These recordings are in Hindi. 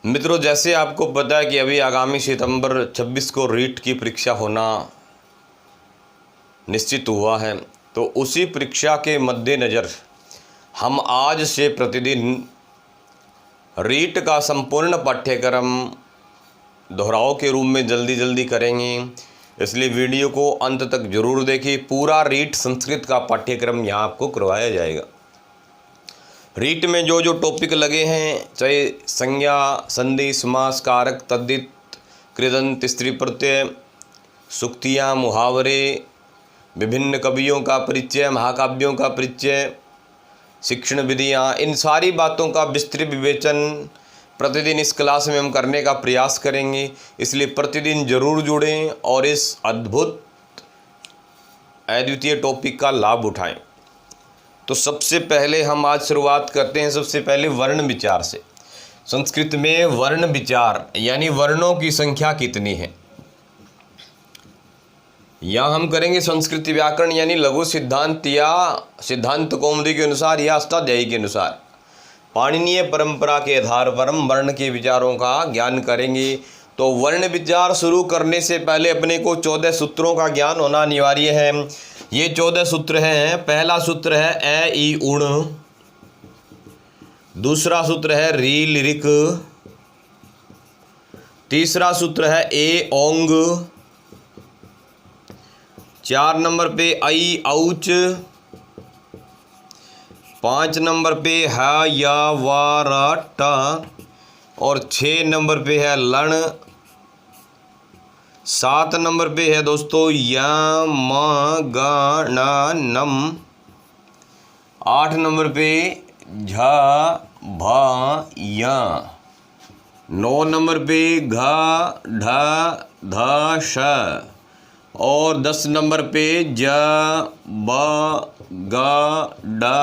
मित्रों, जैसे आपको पता है कि अभी आगामी सितंबर 26 को रीट की परीक्षा होना निश्चित हुआ है, तो उसी परीक्षा के मद्देनज़र हम आज से प्रतिदिन रीट का संपूर्ण पाठ्यक्रम दोहराव के रूप में जल्दी करेंगे। इसलिए वीडियो को अंत तक जरूर देखिए। पूरा रीट संस्कृत का पाठ्यक्रम यहाँ आपको करवाया जाएगा। रीट में जो जो टॉपिक लगे हैं, चाहे संज्ञा, संधि, समास, कारक, तद्धित, कृदंत, स्त्री प्रत्यय, सूक्तियाँ, मुहावरे, विभिन्न कवियों का परिचय, महाकाव्यों का परिचय, शिक्षण विधियाँ, इन सारी बातों का विस्तृत विवेचन प्रतिदिन इस क्लास में हम करने का प्रयास करेंगे। इसलिए प्रतिदिन जरूर जुड़ें और इस अद्भुत अद्वितीय टॉपिक का लाभ उठाएं। तो सबसे पहले हम आज शुरुआत करते हैं सबसे पहले वर्ण विचार से। संस्कृत में वर्ण विचार यानी वर्णों की संख्या कितनी है, यहाँ हम करेंगे संस्कृत व्याकरण यानी लघु सिद्धांत या सिद्धांत कौमुदी के अनुसार या अष्टाध्यायी के अनुसार पाणिनीय परंपरा के आधार पर हम वर्ण के विचारों का ज्ञान करेंगे। तो वर्ण विचार शुरू करने से पहले अपने को 14 सूत्रों का ज्ञान होना अनिवार्य है। ये 14 सूत्र हैं। पहला सूत्र है ए ई उण, दूसरा सूत्र है री लिरिक, तीसरा सूत्र है ए ओंग, 4 नंबर पे आई औच, 5 नंबर पे है या वारा टा और 6 नंबर पे है लण, 7 नंबर पे है दोस्तों या म गा ना नम, 8 नंबर पे झा भा या, 9 नंबर पे घा ढा धा श और 10 नंबर पे ज ब ग ड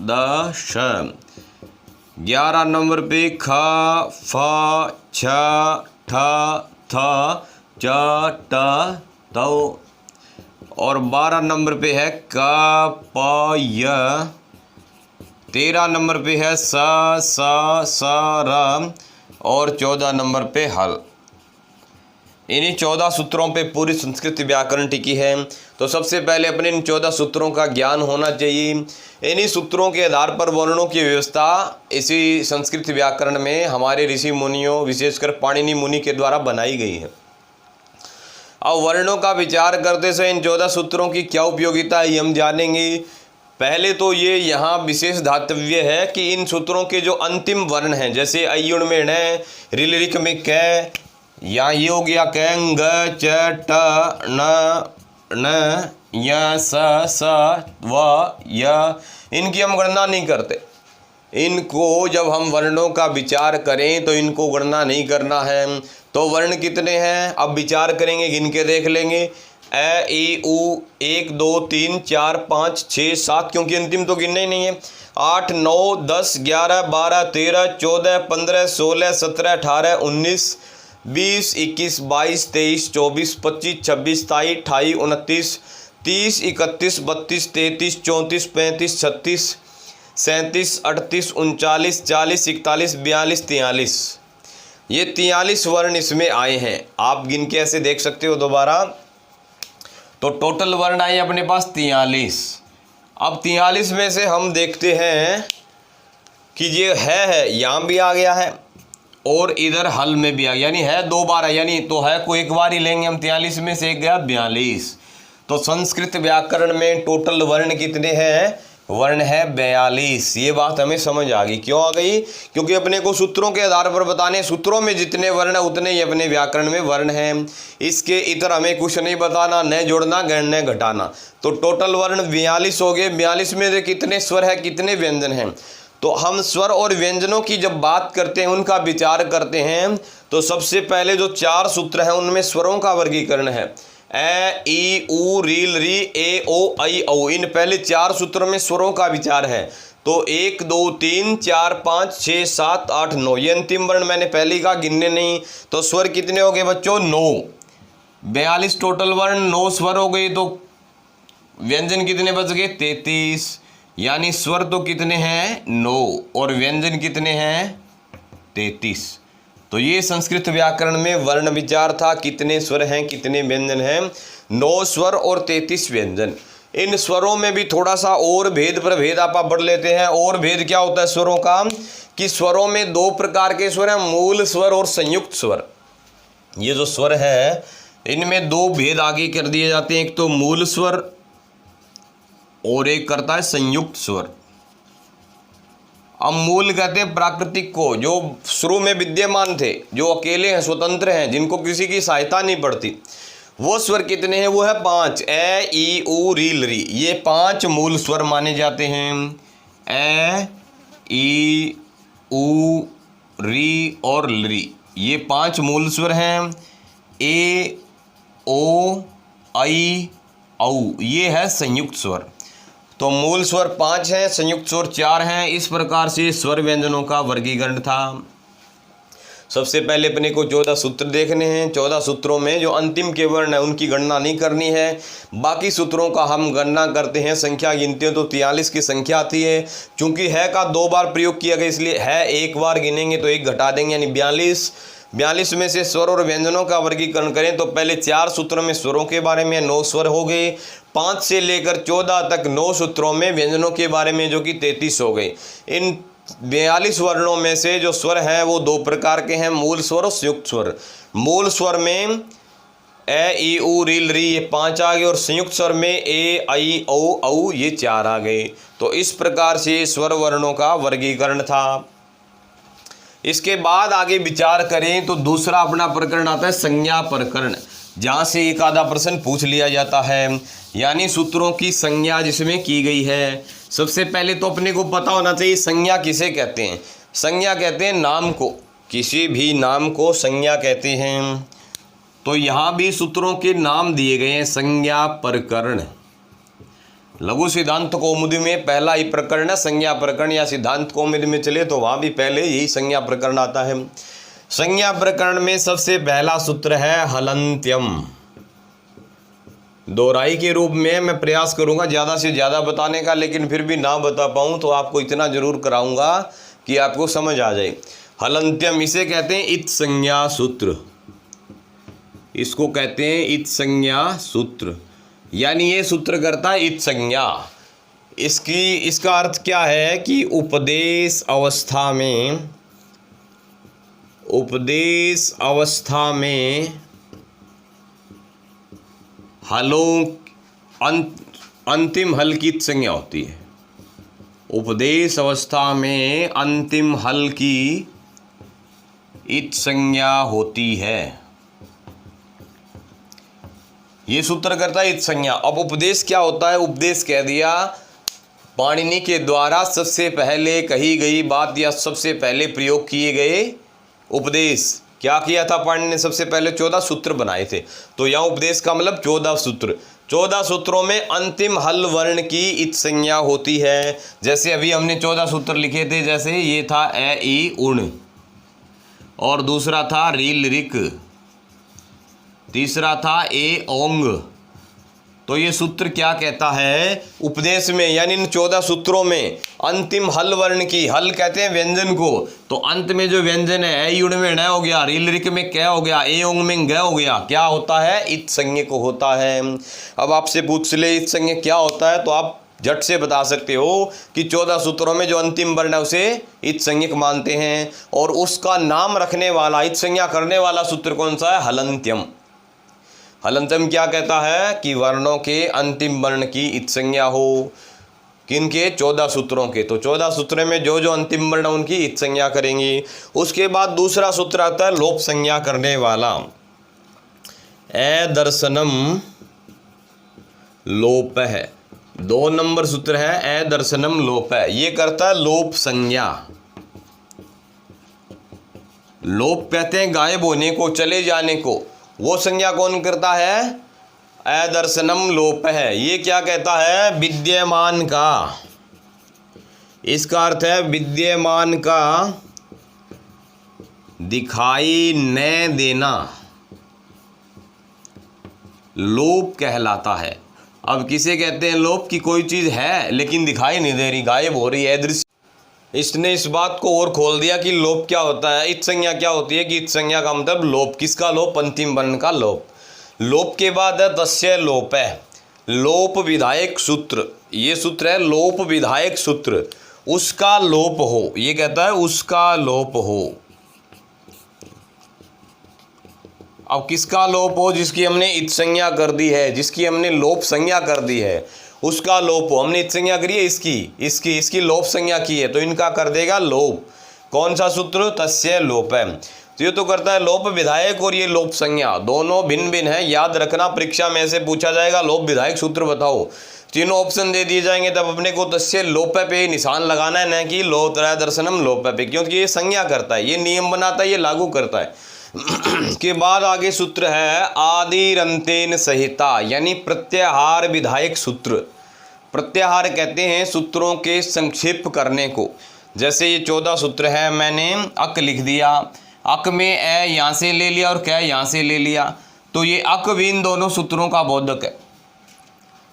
द श, 11 नंबर पे ख फ छ ठ थ च ट तौ और 12 नंबर पे है क प य, 13 नंबर पे है स स र और 14 नंबर पे हल। इन्हीं 14 सूत्रों पे पूरी संस्कृत व्याकरण टिकी है। तो सबसे पहले अपने इन 14 सूत्रों का ज्ञान होना चाहिए। इन्हीं सूत्रों के आधार पर वर्णों की व्यवस्था इसी संस्कृत व्याकरण में हमारे ऋषि मुनियों विशेषकर पाणिनि मुनि के द्वारा बनाई गई है। अब वर्णों का विचार करते समय इन 14 सूत्रों की क्या उपयोगिता है ये हम जानेंगे। पहले तो ये यहाँ विशेष धातव्य है कि इन सूत्रों के जो अंतिम वर्ण हैं, जैसे अयुण में न, रिलिरिक में क, या ये हो गया कैंग च ट न य स व य, इनकी हम गणना नहीं करते। इनको जब हम वर्णों का विचार करें तो इनको गणना नहीं करना है। तो वर्ण कितने हैं अब विचार करेंगे, गिन के देख लेंगे। ए ई उ 1 2 3 4 5 6 7, क्योंकि अंतिम तो गिनना ही नहीं है। 8 9 10 11 12 13 14 15 16 17 18 19 20 21 22 23 24 25 26 27 28 29 30 31 32 33 34 35 36 37 38 39 40 41 42 43, ये 43 वर्ण इसमें आए हैं। आप गिन के ऐसे देख सकते हो दोबारा। तो टोटल वर्ण आए अपने पास 43। अब 43 में से हम देखते हैं कि ये है यहाँ भी आ गया है और इधर हल में भी आ गया, यानी है 2 बार है, यानी तो है को एक बार ही लेंगे हम। 43 में से एक गया 42। तो संस्कृत व्याकरण में टोटल वर्ण कितने हैं? वर्ण है 42। ये बात हमें समझ आ गई। क्यों आ गई? क्योंकि अपने को सूत्रों के आधार पर बताने, सूत्रों में जितने वर्ण है उतने ही अपने व्याकरण में वर्ण हैं। इसके इतर हमें कुछ नहीं बताना, न जोड़ना न घटाना। तो टोटल वर्ण 42 हो गए। 42 में से कितने स्वर है, कितने व्यंजन हैं? तो हम स्वर और व्यंजनों की जब बात करते हैं, उनका विचार करते हैं, तो सबसे पहले जो 4 सूत्र हैं उनमें स्वरों का वर्गीकरण है। ए ई उ रील री ए ओ आई औ, इन पहले 4 सूत्रों में स्वरों का विचार है। तो 1 2 3 4 5 6 7 8 9, ये अंतिम वर्ण मैंने पहले कहा गिनने नहीं। तो स्वर कितने हो गए बच्चों? 9। 42 टोटल वर्ण, 9 स्वर हो गए। तो व्यंजन कितने बच गए? 33। यानी स्वर तो कितने हैं? 9 और व्यंजन कितने हैं? 33। तो ये संस्कृत व्याकरण में वर्ण विचार था। कितने स्वर हैं, कितने व्यंजन हैं? 9 स्वर और 33 व्यंजन। इन स्वरों में भी थोड़ा सा और भेद प्रभेद आप पढ़ लेते हैं। और भेद क्या होता है स्वरों का, कि स्वरों में 2 प्रकार के स्वर हैं, मूल स्वर और संयुक्त स्वर। ये जो स्वर है इनमें 2 भेद आगे कर दिए जाते हैं, एक तो मूल स्वर और एक करता है संयुक्त स्वर। अब मूल कहते हैं प्राकृतिक को, जो शुरू में विद्यमान थे, जो अकेले हैं, स्वतंत्र हैं, जिनको किसी की सहायता नहीं पड़ती। वो स्वर कितने हैं? वो है 5, ए ई उ री ल री। ये 5 मूल स्वर माने जाते हैं। ए ई उ री और ल री, ये 5 मूल स्वर हैं। ए ओ आई औ, ये है संयुक्त स्वर। तो मूल स्वर 5 हैं, संयुक्त स्वर 4 हैं। इस प्रकार से स्वर व्यंजनों का वर्गीकरण था। सबसे पहले अपने को 14 सूत्र देखने हैं। 14 सूत्रों में जो अंतिम के वर्ण है उनकी गणना नहीं करनी है, बाकी सूत्रों का हम गणना करते हैं। संख्या गिनते हैं तो 43 की संख्या आती है। चूंकि है का 2 बार प्रयोग किया गया इसलिए है 1 बार गिनेंगे तो 1 घटा देंगे, यानी 42 में से स्वर और व्यंजनों का वर्गीकरण करें तो पहले 4 सूत्रों में स्वरों के बारे में 9 स्वर हो गए। 5 से लेकर 14 तक 9 सूत्रों में व्यंजनों के बारे में जो कि 33 हो गए। इन 42 वर्णों में से जो स्वर हैं वो 2 प्रकार के हैं, मूल स्वर और संयुक्त स्वर। मूल स्वर में ए ई उ री ल री ये 5 आ गए और संयुक्त स्वर में ए आई ओ औ ये 4 आ गए। तो इस प्रकार से स्वर वर्णों का वर्गीकरण था। इसके बाद आगे विचार करें तो दूसरा अपना प्रकरण आता है संज्ञा प्रकरण, जहाँ से एक आधा प्रश्न पूछ लिया जाता है, यानी सूत्रों की संज्ञा जिसमें की गई है। सबसे पहले तो अपने को पता होना चाहिए संज्ञा किसे कहते हैं। संज्ञा कहते हैं नाम को, किसी भी नाम को संज्ञा कहते हैं। तो यहाँ भी सूत्रों के नाम दिए गए हैं, संज्ञा प्रकरण। लघु सिद्धांत कौमुदी में पहला ही प्रकरण है संज्ञा प्रकरण, या सिद्धांत कौमुदी में चले तो वहाँ भी पहले यही संज्ञा प्रकरण आता है। संज्ञा प्रकरण में सबसे पहला सूत्र है हलंत्यम। दोहराई के रूप में मैं प्रयास करूंगा ज़्यादा से ज़्यादा बताने का, लेकिन फिर भी ना बता पाऊँ तो आपको इतना जरूर कराऊंगा कि आपको समझ आ जाए। हलंत्यम इसे कहते हैं इत संज्ञा सूत्र, इसको कहते हैं इत संज्ञा सूत्र, यानी ये सूत्र करता है इत संज्ञा। इसका अर्थ क्या है कि उपदेश अवस्था में हलों अंतिम हल की इत संज्ञा होती है। उपदेश अवस्था में अंतिम हल की इत संज्ञा होती है। ये सूत्र करता है इत संज्ञा। अब उपदेश क्या होता है? उपदेश कह दिया पाणिनि के द्वारा सबसे पहले कही गई बात या सबसे पहले प्रयोग किए गए उपदेश। क्या किया था पाणिनि ने? सबसे पहले 14 सूत्र बनाए थे। तो यहाँ उपदेश का मतलब 14 सूत्र। 14 सूत्रों में अंतिम हल वर्ण की इत संज्ञा होती है। जैसे अभी हमने 14 सूत्र लिखे थे, जैसे ये था ए ई उण, और दूसरा था रील रिक, तीसरा था ए ओंग। तो ये सूत्र क्या कहता है? उपदेश में यानी इन 14 सूत्रों में अंतिम हल वर्ण की, हल कहते हैं व्यंजन को, तो अंत में जो व्यंजन है ए युण में न हो गया, रील रिक में कै हो गया, ए ओंग में ग हो गया, क्या होता है? इत संज्ञ को होता है। अब आपसे पूछ ले इत संज्ञ क्या होता है तो आप झट से बता सकते हो कि 14 सूत्रों में जो अंतिम वर्ण है उसे इत संज्ञक मानते हैं, और उसका नाम रखने वाला, इत संज्ञा करने वाला सूत्र कौन सा है? हलंत्यम। हलंत्यम क्या कहता है कि वर्णों के अंतिम वर्ण की इत संज्ञा हो। किनके? 14 सूत्रों के। तो 14 सूत्रों में जो जो अंतिम वर्ण उनकी इत संज्ञा करेंगे। उसके बाद दूसरा सूत्र आता है लोप संज्ञा करने वाला। ए दर्शनम लोप है, 2 नंबर सूत्र है ए दर्शनम लोप है। ये करता है लोप संज्ञा। लोप कहते हैं गायब होने को, चले जाने को। वो संज्ञा कौन करता है? अदर्शनम लोप है। ये क्या कहता है? विद्यमान का। इसका अर्थ है विद्यमान का दिखाई न देना लोप कहलाता है। अब किसे कहते हैं लोप? की कोई चीज है लेकिन दिखाई नहीं दे रही, गायब हो रही है, अदृश्य। इसने इस बात को और खोल दिया कि लोप क्या होता है, इत संज्ञा क्या होती है, कि इत संज्ञा का मतलब लोप। किसका लोप? अंतिम वर्ण का लोप। लोप के बाद है तस्य लोप है, लोप विधायक सूत्र। ये सूत्र है लोप विधायक सूत्र, उसका लोप हो। ये कहता है उसका लोप हो। अब किसका लोप हो? जिसकी हमने इत संज्ञा कर दी है, जिसकी हमने लोप संज्ञा कर दी है, उसका लोप हो। हमने इत संज्ञा करी है इसकी लोप संज्ञा की है, तो इनका कर देगा लोप। कौन सा सूत्र? तस्य लोप है। तो ये तो करता है लोप विधायक, और ये लोप संज्ञा दोनों भिन्न भिन्न है। याद रखना, परीक्षा में से पूछा जाएगा लोप विधायक सूत्र बताओ, तीनों ऑप्शन दे दिए जाएंगे, तब अपने को तस्य लोप पे निशान लगाना है, न कि लोत्रय दर्शनम लोप पे, क्योंकि ये संज्ञा करता है, ये नियम बनाता है, ये लागू करता है। के बाद आगे सूत्र है आदिरंतेन सहिता, यानी प्रत्याहार विधायक सूत्र। प्रत्याहार कहते हैं सूत्रों के संक्षेप करने को। जैसे ये 14 सूत्र है, मैंने अक लिख दिया, अक में ए यहाँ से ले लिया और कै यहाँ से ले लिया, तो ये अक भी इन दोनों सूत्रों का बोधक है,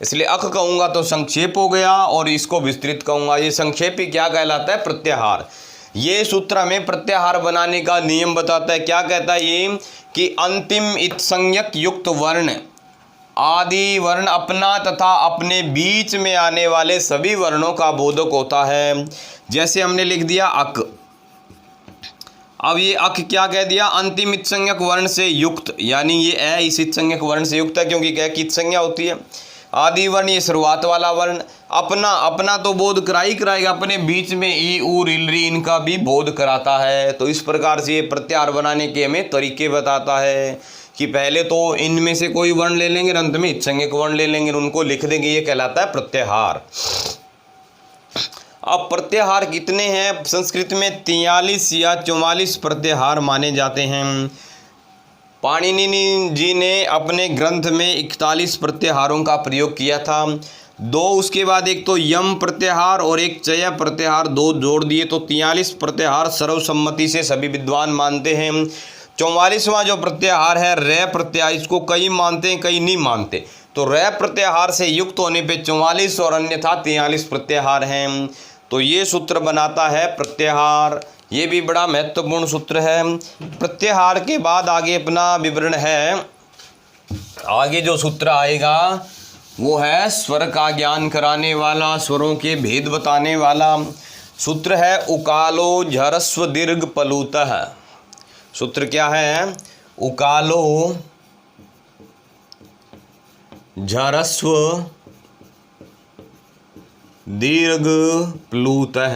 इसलिए अक कहूँगा तो संक्षेप हो गया, और इसको विस्तृत कहूँगा। ये संक्षेप ही क्या कहलाता है? प्रत्याहार। ये सूत्र हमें प्रत्याहार बनाने का नियम बताता है। क्या कहता है ये? कि अंतिम इत संज्ञक युक्त वर्ण आदि वर्ण अपना तथा अपने बीच में आने वाले सभी वर्णों का बोधक होता है। जैसे हमने लिख दिया अक, अब ये अक क्या कह दिया? अंतिम इत संज्ञक वर्ण से युक्त, यानी ये ए इस इत संज्ञक वर्ण से युक्त है, क्योंकि क्या की इत संज्ञा होती है। आदि वर्ण ये शुरुआत वाला वर्ण, अपना तो बोध करा ही कराएगा, अपने बीच में ई उ रिल री इनका भी बोध कराता है। तो इस प्रकार से ये प्रत्याहार बनाने के हमें तरीके बताता है कि पहले तो इनमें से कोई वर्ण ले लेंगे, अंत में इत संज्ञक वर्ण ले लेंगे, उनको लिख देंगे, ये कहलाता है प्रत्याहार। अब प्रत्याहार कितने हैं? संस्कृत में 43 या 44 प्रत्याहार माने जाते हैं। पाणिनि जी ने अपने ग्रंथ में 41 प्रत्याहारों का प्रयोग किया था। दो उसके बाद एक तो यम प्रत्याहार और एक चय प्रत्याहार, दो जोड़ दिए, तो 43 प्रत्याहार सर्वसम्मति से सभी विद्वान मानते हैं। 44वां जो प्रत्याहार है रे प्रत्याहार, इसको कई मानते हैं कई नहीं मानते। तो रे प्रत्याहार से युक्त होने पे 44 और अन्यथा 43 प्रत्याहार हैं। तो ये सूत्र बनाता है प्रत्याहार, ये भी बड़ा महत्वपूर्ण सूत्र है। प्रत्याहार के बाद आगे अपना विवरण है। आगे जो सूत्र आएगा वो है स्वर का ज्ञान कराने वाला, स्वरों के भेद बताने वाला सूत्र है उकालो झरस्व दीर्घ प्लुतः। सूत्र क्या है? उकालो झरस्व दीर्घ प्लुतः।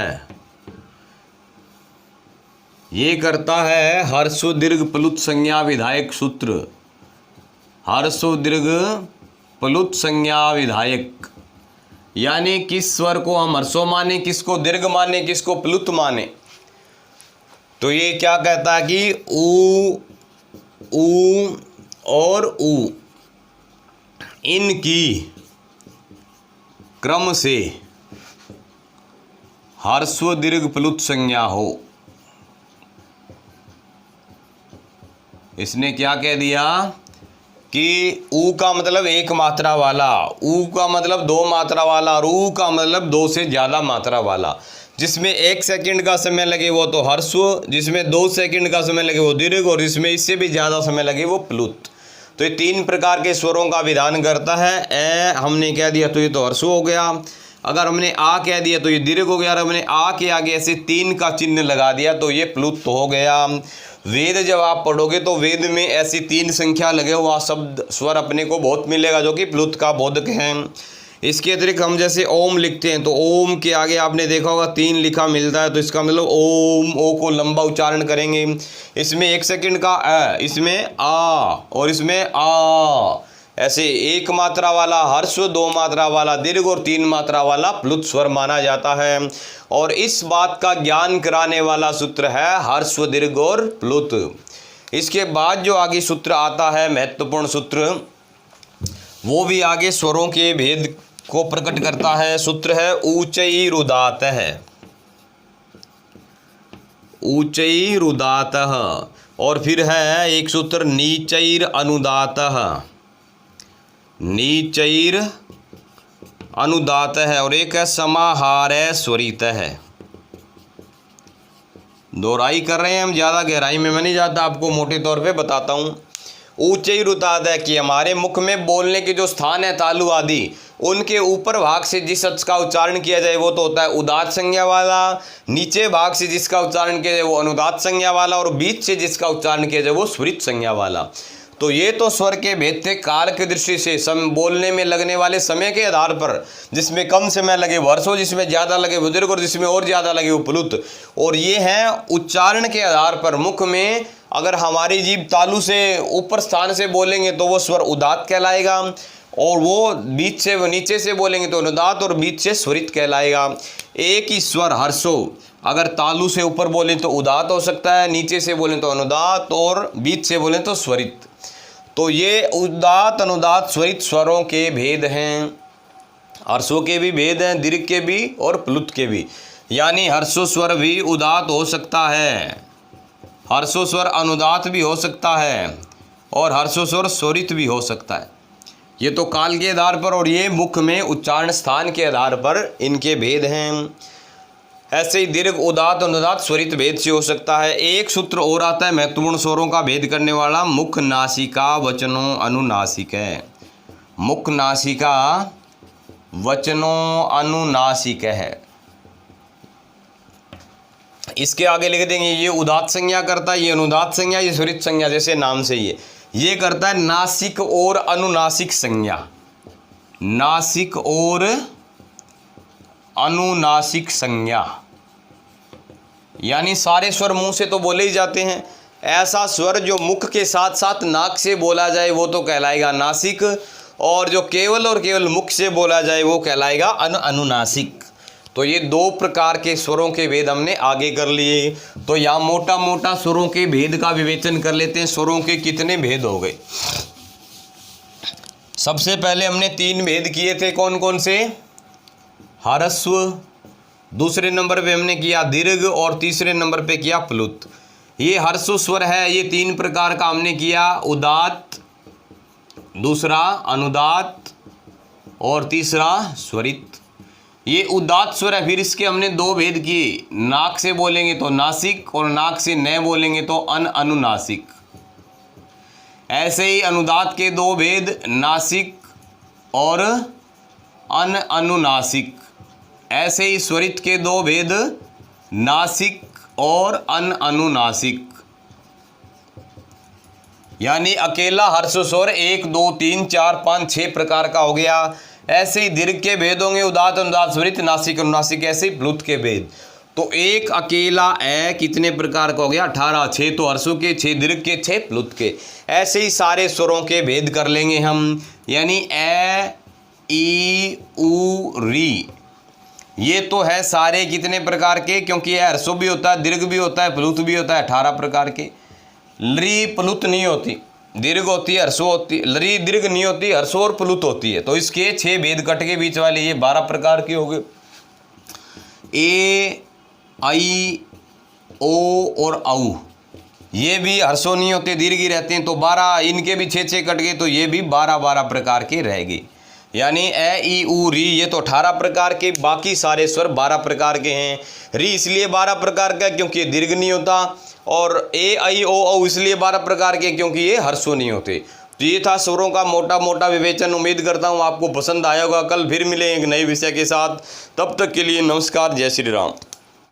ये करता है हर्स्व दीर्घ प्लुत संज्ञा विधायक सूत्र। हर्स्व दीर्घ प्लुत संज्ञा विधायक, यानी किस स्वर को हम हर्स्व माने, किसको दीर्घ माने, किसको प्लुत माने। तो ये क्या कहता है कि ऊ और ऊ इनकी क्रम से हर्स्व दीर्घ प्लुत संज्ञा हो। इसने क्या कह दिया कि ऊ का मतलब एक मात्रा वाला, ऊ का मतलब दो मात्रा वाला, और ऊ का मतलब दो से ज़्यादा मात्रा वाला। जिसमें 1 सेकंड का समय लगे वो तो हर्स्व, जिसमें 2 सेकंड का समय लगे वो दीर्घ, और जिसमें इससे भी ज़्यादा समय लगे वो प्लुत। तो ये 3 प्रकार के स्वरों का विधान करता है। ए हमने कह दिया तो ये तो हर्स्व हो गया, अगर हमने आ कह दिया तो ये दीर्घ हो गया, और हमने आ के आगे ऐसे 3 का चिन्ह लगा दिया तो ये प्लुत हो गया। वेद जब आप पढ़ोगे तो वेद में ऐसी 3 संख्या लगे हुआ शब्द स्वर अपने को बहुत मिलेगा जो कि प्लुत का बोधक हैं। इसके अतिरिक्त हम जैसे ओम लिखते हैं तो ओम के आगे आपने देखा होगा 3 लिखा मिलता है, तो इसका मतलब ओम, ओ को लंबा उच्चारण करेंगे। इसमें 1 सेकंड का अ, इसमें आ और इसमें आ, ऐसे 1 मात्रा वाला हर्स्व, 2 मात्रा वाला दीर्घ और 3 मात्रा वाला प्लुत स्वर माना जाता है। और इस बात का ज्ञान कराने वाला सूत्र है हर्स्व दीर्घ और प्लुत। इसके बाद जो आगे सूत्र आता है महत्वपूर्ण सूत्र, वो भी आगे स्वरों के भेद को प्रकट करता है। सूत्र है ऊचैरुदातः। ऊचैरुदातः। और फिर है एक सूत्र नीचैर अनुदातः। नीचैर अनुदातः। और एक है समाहारः स्वरितः। दोहराई कर रहे हैं हम, ज़्यादा गहराई में मैं नहीं जाता, आपको मोटे तौर पे बताता हूँ। ऊंचे रुताद है कि हमारे मुख में बोलने के जो स्थान है तालु आदि, उनके ऊपर भाग से जिस अक्ष का उच्चारण किया जाए वो तो होता है उदात्त संज्ञा वाला, नीचे भाग से जिसका उच्चारण किया जाए वो अनुदात्त संज्ञा वाला, और बीच से जिसका उच्चारण किया जाए वो स्वरित संज्ञा वाला। तो ये तो स्वर के भेद थे काल की दृष्टि से, बोलने में लगने वाले समय के आधार पर, जिसमें कम समय लगे वो हर्षो, जिसमें ज़्यादा लगे वो दीर्घ, और जिसमें और ज़्यादा लगे वो प्लुत। और ये हैं उच्चारण के आधार पर। मुख में अगर हमारी जीभ तालु से ऊपर स्थान से बोलेंगे तो वो स्वर उदात्त कहलाएगा, और वो बीच से नीचे से बोलेंगे तो अनुदात्त, और बीच से स्वरित कहलाएगा। एक ही स्वर हर्षो अगर तालु से ऊपर बोले तो उदात्त हो सकता है, नीचे से बोलें तो अनुदात्त, और बीच से बोलें तो स्वरित। तो ये उदात्त अनुदात्त स्वरित स्वरों के भेद हैं। हर्षों के भी भेद हैं, दीर्घ के भी और प्लुत के भी। यानी हर्षो स्वर भी उदात्त हो सकता है, हर्षो स्वर अनुदात्त भी हो सकता है, और हर्षो स्वर स्वरित भी हो सकता है। ये तो काल के आधार पर, और ये मुख में उच्चारण स्थान के आधार पर इनके भेद हैं। ऐसे ही दीर्घ उदात्त अनुदात्त स्वरित भेद से हो सकता है। एक सूत्र और आता है महत्वपूर्ण स्वरों का भेद करने वाला, मुख नासिका वचनों अनुनासिक है। मुख नासिका वचनों अनुनासिक है। इसके आगे लिख देंगे ये उदात्त संज्ञा करता है, ये अनुदात्त संज्ञा, ये स्वरित संज्ञा, जैसे नाम से ये करता है नासिक और अनुनासिक संज्ञा, नासिक और अनुनासिक संज्ञा। यानी सारे स्वर मुंह से तो बोले ही जाते हैं, ऐसा स्वर जो मुख के साथ साथ नाक से बोला जाए वो तो कहलाएगा नासिक, और जो केवल और केवल मुख से बोला जाए वो कहलाएगा अनुनासिक। तो ये दो प्रकार के स्वरों के भेद हमने आगे कर लिए। तो यहाँ मोटा मोटा स्वरों के भेद का विवेचन कर लेते हैं। स्वरों के कितने भेद हो गए? सबसे पहले हमने 3 भेद किए थे, कौन कौन से? ह्रस्व, दूसरे नंबर पे हमने किया दीर्घ, और तीसरे नंबर पे किया प्लुत। ये ह्रस्व स्वर है, ये 3 प्रकार का हमने किया, उदात्त, दूसरा अनुदात्त, और तीसरा स्वरित। ये उदात्त स्वर है, फिर इसके हमने 2 भेद किए, नाक से बोलेंगे तो नासिक, और नाक से न बोलेंगे तो अनुनासिक। ऐसे ही अनुदात्त के 2 भेद, नासिक और अनुनासिक। ऐसे ही स्वरित के 2 भेद, नासिक और अनुनासिक। यानी अकेला हर्ष स्वर 1 2 3 4 5 6 प्रकार का हो गया। ऐसे ही दीर्घ के भेद होंगे, उदात्त अनुदात्त स्वरित, नासिक अनुनासिक। ऐसे ही प्लुत के भेद। तो एक अकेला ए कितने प्रकार का हो गया? 18। 6 तो हर्षों के, 6 दीर्घ के, 6 प्लुत के। ऐसे ही सारे स्वरों के भेद कर लेंगे हम। यानी ए ई उ री, ये तो है सारे कितने प्रकार के, क्योंकि यह हर्षो भी होता है, दीर्घ भी होता है, प्लुत भी होता है, 18 प्रकार के। री प्लुत नहीं होती, दीर्घ होती है, हर्षो होती है। री दीर्घ नहीं होती, हर्षो और प्लुत होती है। तो इसके 6 भेद कट के बीच वाले ये 12 प्रकार के हो गए। ए आई ओ और औ, ये भी हर्षो नहीं होते, दीर्घ ही रहते हैं। तो 12, इनके भी 6 कट गए, तो ये भी 12 प्रकार के रहेंगे। यानी ए ई उ री, ये तो 18 प्रकार के, बाकी सारे स्वर 12 प्रकार के हैं। री इसलिए 12 प्रकार का क्योंकि ये दीर्घ नहीं होता, और ए आई ओ औ इसलिए 12 प्रकार के क्योंकि ये हर्षो नहीं होते। तो ये था स्वरों का मोटा मोटा विवेचन। उम्मीद करता हूँ आपको पसंद आया होगा। कल फिर मिलें एक नए विषय के साथ। तब तक के लिए नमस्कार, जय श्री राम।